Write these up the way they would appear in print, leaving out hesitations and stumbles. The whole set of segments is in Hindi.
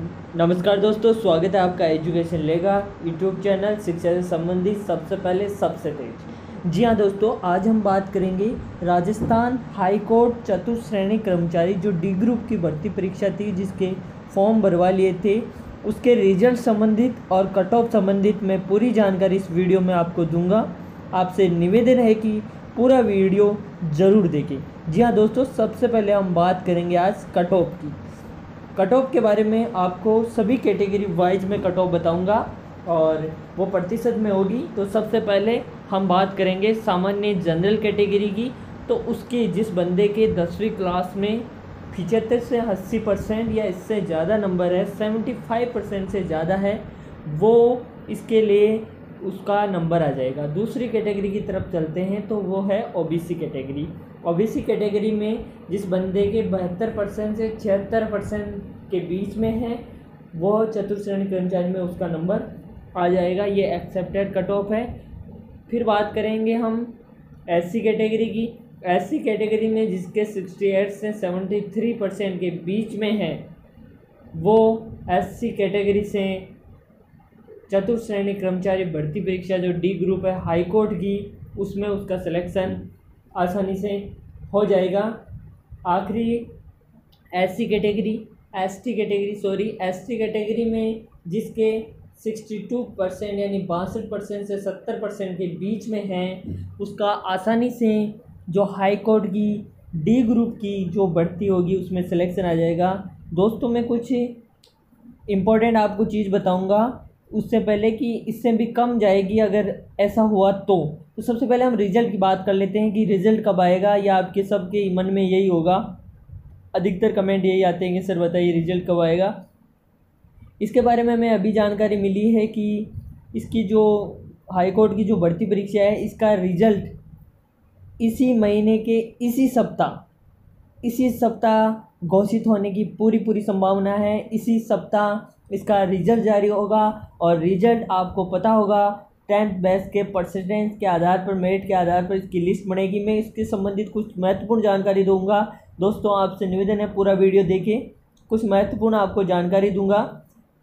नमस्कार दोस्तों, स्वागत है आपका एजुकेशन लेगा यूट्यूब चैनल शिक्षा से संबंधित सबसे पहले सबसे तेज। जी हाँ दोस्तों, आज हम बात करेंगे राजस्थान हाई कोर्ट चतुर्थ श्रेणी कर्मचारी जो डी ग्रुप की भर्ती परीक्षा थी जिसके फॉर्म भरवा लिए थे, उसके रिजल्ट संबंधित और कट ऑफ संबंधित मैं पूरी जानकारी इस वीडियो में आपको दूंगा। आपसे निवेदन है कि पूरा वीडियो ज़रूर देखें। जी हाँ दोस्तों, सबसे पहले हम बात करेंगे आज कट ऑफ की। कट ऑफ के बारे में आपको सभी कैटेगरी वाइज में कट ऑफ बताऊंगा और वो प्रतिशत में होगी। तो सबसे पहले हम बात करेंगे सामान्य जनरल कैटेगरी की। तो उसके जिस बंदे के 10वीं क्लास में 75 से 80% या इससे ज़्यादा नंबर है, 75% से ज़्यादा है, वो इसके लिए उसका नंबर आ जाएगा। दूसरी कैटेगरी की तरफ चलते हैं तो वो है ओबीसी कैटेगरी। ओबीसी कैटेगरी में जिस बंदे के 72% से 76% के बीच में है, वो चतुर्थ श्रेणी कर्मचारी में उसका नंबर आ जाएगा। ये एक्सेप्टेड कट ऑफ है। फिर बात करेंगे हम एससी कैटेगरी की। एससी कैटेगरी में जिसके 68 से 73% के बीच में है, वो एससी कैटेगरी से चतुर्थ श्रेणी कर्मचारी भर्ती परीक्षा जो डी ग्रुप है हाई कोर्ट की, उसमें उसका सिलेक्शन आसानी से हो जाएगा। आखिरी एसटी कैटेगरी में जिसके 62% यानी 62% से 70% के बीच में है, उसका आसानी से जो हाई कोर्ट की डी ग्रुप की जो भर्ती होगी उसमें सिलेक्शन आ जाएगा। दोस्तों, मैं कुछ इम्पोर्टेंट आपको चीज़ बताऊंगा उससे पहले कि इससे भी कम जाएगी अगर ऐसा हुआ तो सबसे पहले हम रिज़ल्ट की बात कर लेते हैं कि रिज़ल्ट कब आएगा, या आपके सबके मन में यही होगा। अधिकतर कमेंट यही आते हैं कि सर बताइए रिज़ल्ट कब आएगा। इसके बारे में हमें अभी जानकारी मिली है कि इसकी जो हाई कोर्ट की जो भर्ती परीक्षा है, इसका रिज़ल्ट इसी महीने के इसी सप्ताह घोषित होने की पूरी संभावना है। इसी सप्ताह इसका रिज़ल्ट जारी होगा और रिज़ल्ट आपको पता होगा 10th बैच के परसेंटेज के आधार पर, मेरिट के आधार पर इसकी लिस्ट बनेगी। मैं इसके संबंधित कुछ महत्वपूर्ण जानकारी दूंगा। दोस्तों, आपसे निवेदन है पूरा वीडियो देखें, कुछ महत्वपूर्ण आपको जानकारी दूंगा।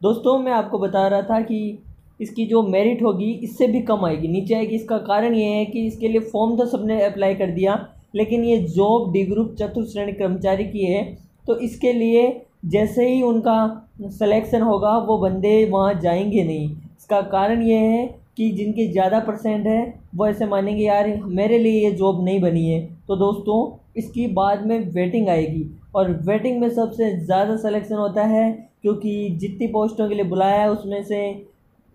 दोस्तों, मैं आपको बता रहा था कि इसकी जो मेरिट होगी इससे भी कम आएगी, नीचे आएगी। इसका कारण ये है कि इसके लिए फॉर्म तो सबने अप्लाई कर दिया, लेकिन ये जॉब डी ग्रुप चतुर्थ श्रेणी कर्मचारी की है, तो इसके लिए जैसे ही उनका सिलेक्शन होगा वो बंदे वहाँ जाएंगे नहीं। इसका कारण ये है कि जिनके ज़्यादा परसेंट है वो ऐसे मानेंगे यार मेरे लिए ये जॉब नहीं बनी है। तो दोस्तों, इसकी बाद में वेटिंग आएगी और वेटिंग में सबसे ज़्यादा सिलेक्शन होता है, क्योंकि जितनी पोस्टों के लिए बुलाया है उसमें से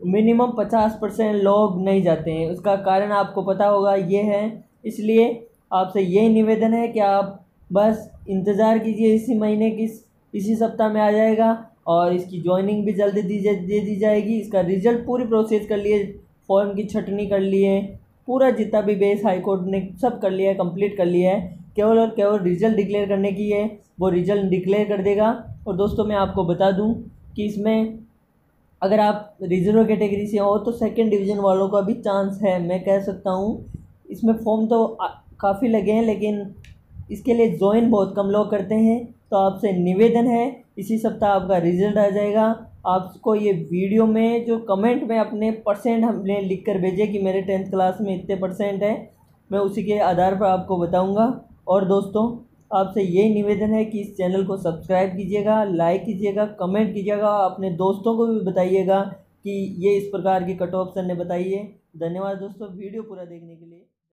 मिनिमम 50% लोग नहीं जाते हैं। उसका कारण आपको पता होगा ये है। इसलिए आपसे यही निवेदन है कि आप बस इंतज़ार कीजिए, इसी महीने की इसी सप्ताह में आ जाएगा और इसकी ज्वाइनिंग भी जल्दी दे दी जाएगी। इसका रिज़ल्ट पूरी प्रोसेस कर लिए, फॉर्म की छटनी कर लिए, पूरा जितना भी बेस हाई कोर्ट ने सब कर लिया है, कंप्लीट कर लिया है। केवल और केवल रिज़ल्ट डिक्लेयर करने की है, वो रिज़ल्ट डिक्लेयर कर देगा। और दोस्तों, मैं आपको बता दूं कि इसमें अगर आप रिजर्व कैटेगरी से हो तो सेकंड डिवीज़न वालों का भी चांस है, मैं कह सकता हूँ। इसमें फॉर्म तो काफ़ी लगे हैं, लेकिन इसके लिए ज्वाइन बहुत कम लोग करते हैं। तो आपसे निवेदन है, इसी सप्ताह आपका रिज़ल्ट आ जाएगा। आपको ये वीडियो में जो कमेंट में अपने परसेंट हमने लिख कर भेजे कि मेरे 10th क्लास में इतने परसेंट है, मैं उसी के आधार पर आपको बताऊंगा। और दोस्तों, आपसे यही निवेदन है कि इस चैनल को सब्सक्राइब कीजिएगा, लाइक कीजिएगा, कमेंट कीजिएगा, अपने दोस्तों को भी बताइएगा कि ये इस प्रकार की कट ऑफ सर ने बताई है। धन्यवाद दोस्तों वीडियो पूरा देखने के लिए।